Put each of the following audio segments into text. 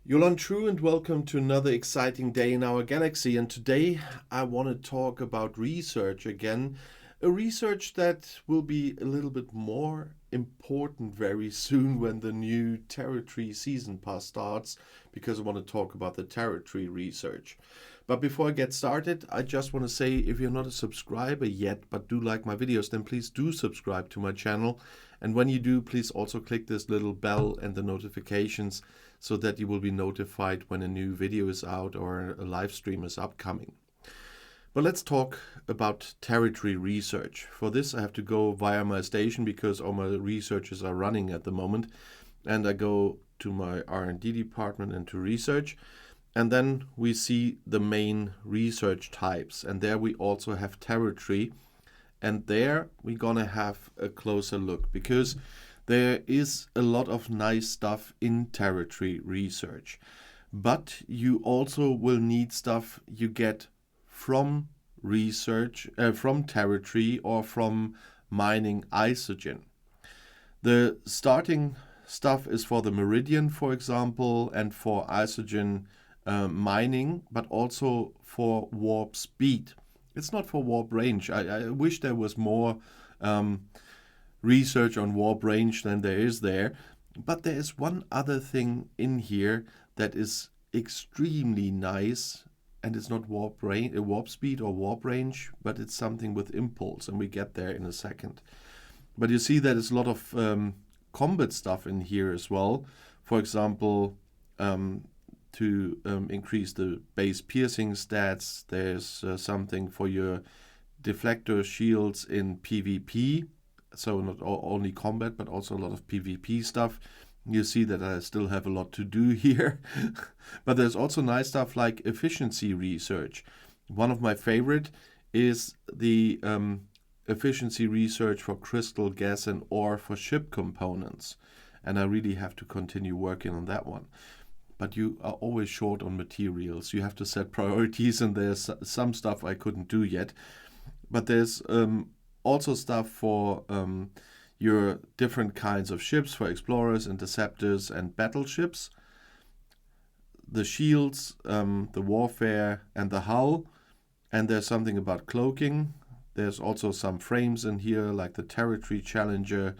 Yulan True and welcome to another exciting day in our galaxy. And today I want to talk about research again. A research that will be a little bit more important very soon when the new territory season pass starts, because I want to talk about the territory research. But before I get started, I just want to say if you're not a subscriber yet but do like my videos, then please do subscribe to my channel. And when you do, please also click this little bell and the notifications so that you will be notified when a new video is out or a live stream is upcoming. But let's talk about territory research. For this, I have to go via my station because all my researchers are running at the moment. And I go to my R&D department and to research. And then we see the main research types. And there we also have territory. And there we're going to have a closer look because there is a lot of nice stuff in territory research. But you also will need stuff you get from research, from territory or from mining isogen. The starting stuff is for the meridian, for example, and for isogen mining, but also for warp speed. It's not for warp range. I wish there was more research on warp range than there is there. But there is one other thing in here that is extremely nice, and it's not warp speed or warp range, but it's something with impulse, and we get there in a second. But you see that there's a lot of combat stuff in here as well. For example, to increase the base piercing stats, there's something for your deflector shields in PvP. So not only combat, but also a lot of PvP stuff. You see that I still have a lot to do here. But there's also nice stuff like efficiency research. One of my favorite is the efficiency research for crystal, gas, and ore for ship components. And I really have to continue working on that one. But you are always short on materials. You have to set priorities, and there's some stuff I couldn't do yet. But there's also stuff for your different kinds of ships, for explorers, interceptors, and battleships. The shields, the warfare, and the hull. And there's something about cloaking. There's also some frames in here, like the Territory Challenger.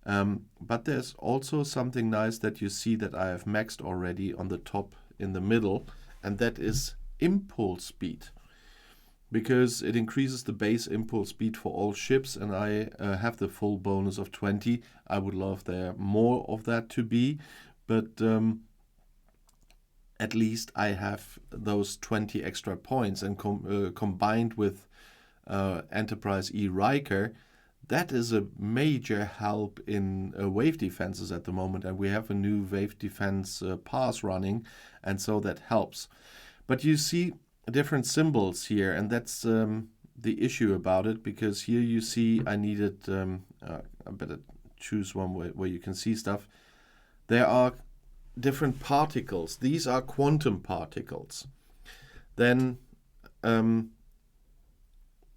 But there's also something nice that you see that I have maxed already on the top in the middle, and that is impulse speed. Because it increases the base impulse speed for all ships, and I have the full bonus of 20. I would love there more of that to be, but at least I have those 20 extra points, and combined with Enterprise E Riker, that is a major help in wave defenses at the moment, and we have a new wave defense pass running, and so that helps. But you see different symbols here, and that's the issue about it, because here you see I needed, I better choose one where you can see stuff. There are different particles. These are quantum particles. Then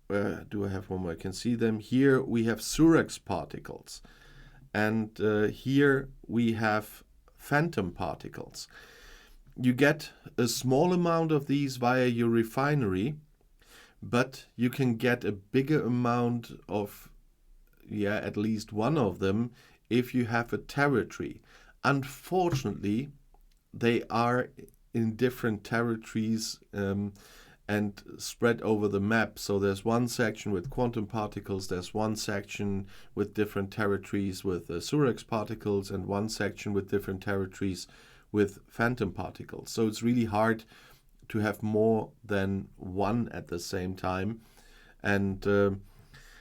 where do I have one where I can see them? Here we have Surex particles, and here we have phantom particles. You get a small amount of these via your refinery, but you can get a bigger amount of, at least one of them if you have a territory. Unfortunately, they are in different territories and spread over the map. So there's one section with quantum particles, there's one section with different territories with Surex particles, and one section with different territories with phantom particles. So it's really hard to have more than one at the same time. And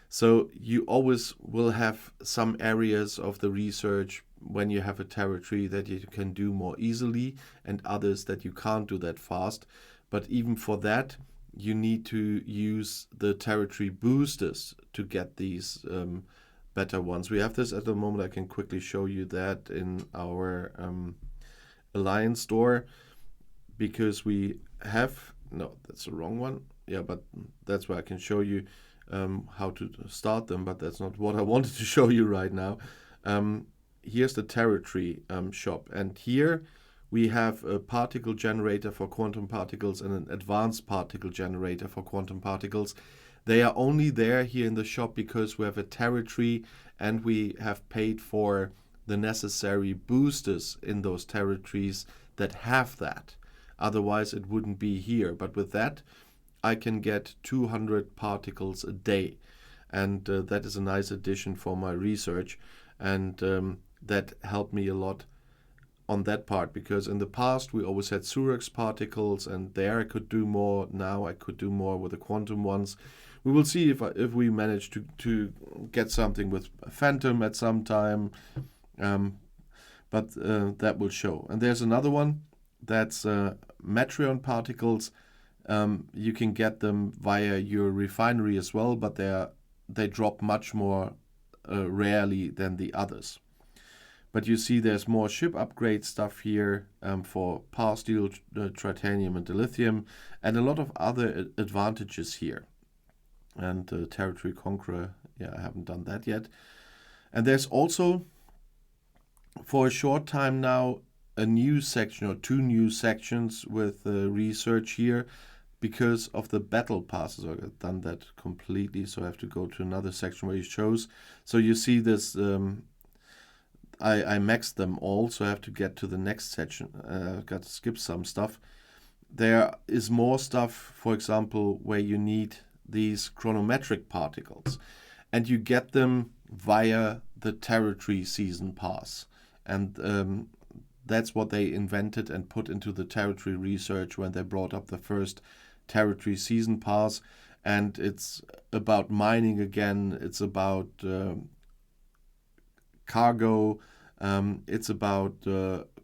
so you always will have some areas of the research when you have a territory that you can do more easily, and others that you can't do that fast. But even for that, you need to use the territory boosters to get these better ones. We have this at the moment. I can quickly show you that in our Alliance store, because we have, no, that's the wrong one. Yeah, but that's where I can show you how to start them, but that's not what I wanted to show you right now. Here's the territory shop, and here we have a particle generator for quantum particles and an advanced particle generator for quantum particles. They are only there here in the shop because we have a territory and we have paid for the necessary boosters in those territories that have that. Otherwise, it wouldn't be here. But with that, I can get 200 particles a day. And that is a nice addition for my research. And that helped me a lot on that part, because in the past we always had Surex particles, and there I could do more. Now I could do more with the quantum ones. We will see if we manage to get something with phantom at some time, but that will show. And there's another one that's Metreon particles. You can get them via your refinery as well, but they drop much more rarely than the others. But you see there's more ship upgrade stuff here for power steel, titanium and dilithium, and a lot of other advantages here. And Territory Conqueror, I haven't done that yet. And there's also, for a short time now, a new section or 2 new sections with research here because of the battle passes. I've done that completely, so I have to go to another section where it shows. So you see this... I maxed them all, so I have to get to the next section. I've got to skip some stuff. There is more stuff, for example, where you need these chronometric particles, and you get them via the territory season pass. And that's what they invented and put into the territory research when they brought up the first territory season pass. And it's about mining again, it's about cargo, it's about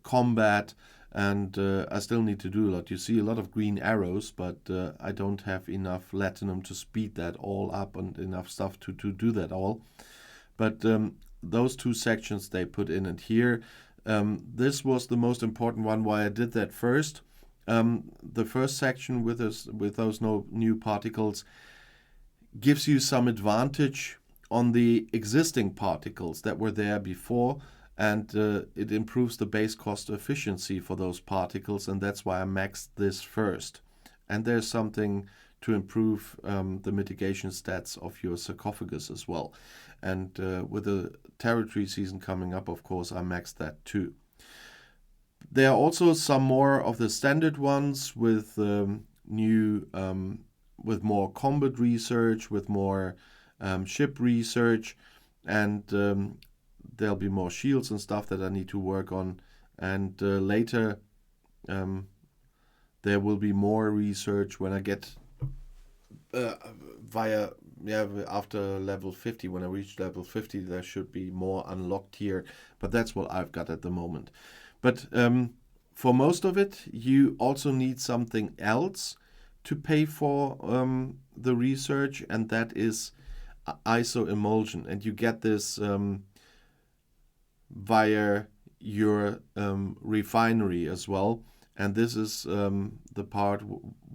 combat, and I still need to do a lot. You see a lot of green arrows, but I don't have enough latinum to speed that all up and enough stuff to do that all. But those 2 sections they put in, and here this was the most important one, why I did that first. The first section with those new particles gives you some advantage on the existing particles that were there before, and it improves the base cost efficiency for those particles, and that's why I maxed this first. And there's something to improve the mitigation stats of your sarcophagus as well. And with the territory season coming up, of course, I maxed that too. There are also some more of the standard ones with with more combat research, with more ship research, and there'll be more shields and stuff that I need to work on. And later there will be more research when I get after level 50. When I reach level 50, there should be more unlocked here, but that's what I've got at the moment. But for most of it, you also need something else to pay for the research, and that is isoemulsion, and you get this via your refinery as well. And this is the part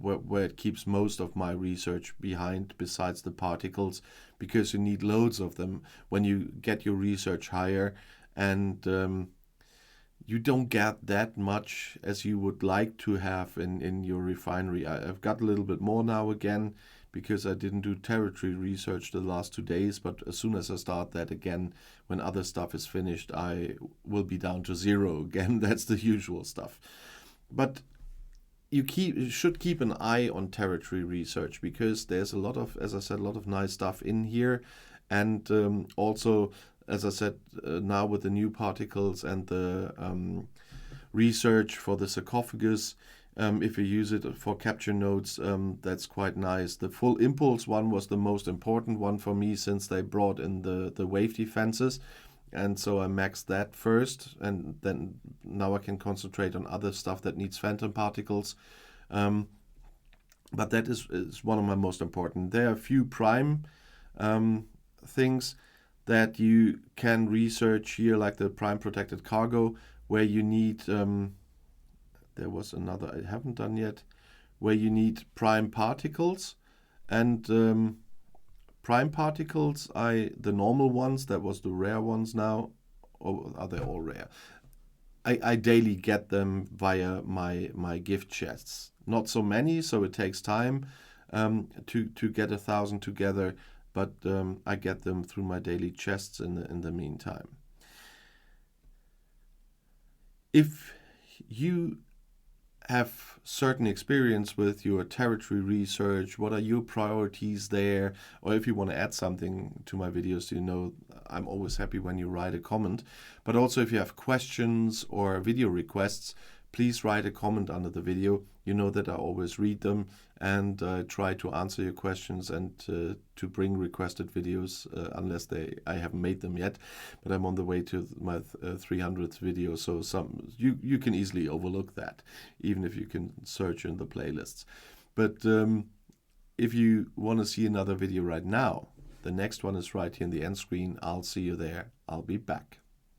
where it keeps most of my research behind, besides the particles, because you need loads of them when you get your research higher, and you don't get that much as you would like to have in your refinery. I've got a little bit more now again, because I didn't do territory research the last 2 days, but as soon as I start that again, when other stuff is finished, I will be down to 0 again. That's the usual stuff. But you should keep an eye on territory research, because there's a lot of, as I said, a lot of nice stuff in here. And also, as I said, now with the new particles and the research for the sarcophagus, if you use it for capture nodes, that's quite nice. The full impulse one was the most important one for me, since they brought in the wave defenses. And so I maxed that first, and then now I can concentrate on other stuff that needs phantom particles. But that is one of my most important. There are a few prime things that you can research here, like the prime protected cargo, where you need... there was another I haven't done yet, where you need prime particles. And prime particles, the normal ones, that was the rare ones now. Or are they all rare? I daily get them via my gift chests. Not so many, so it takes time to get 1,000 together, but I get them through my daily chests in the meantime. If you have certain experience with your territory research, what are your priorities there, or if you want to add something to my videos, you know I'm always happy when you write a comment. But also if you have questions or video requests, please write a comment under the video. You know that I always read them and try to answer your questions and to bring requested videos unless I haven't made them yet, but I'm on the way to my 300th video, so you can easily overlook that, even if you can search in the playlists. But if you want to see another video right now, the next one is right here in the end screen. I'll see you there. I'll be back.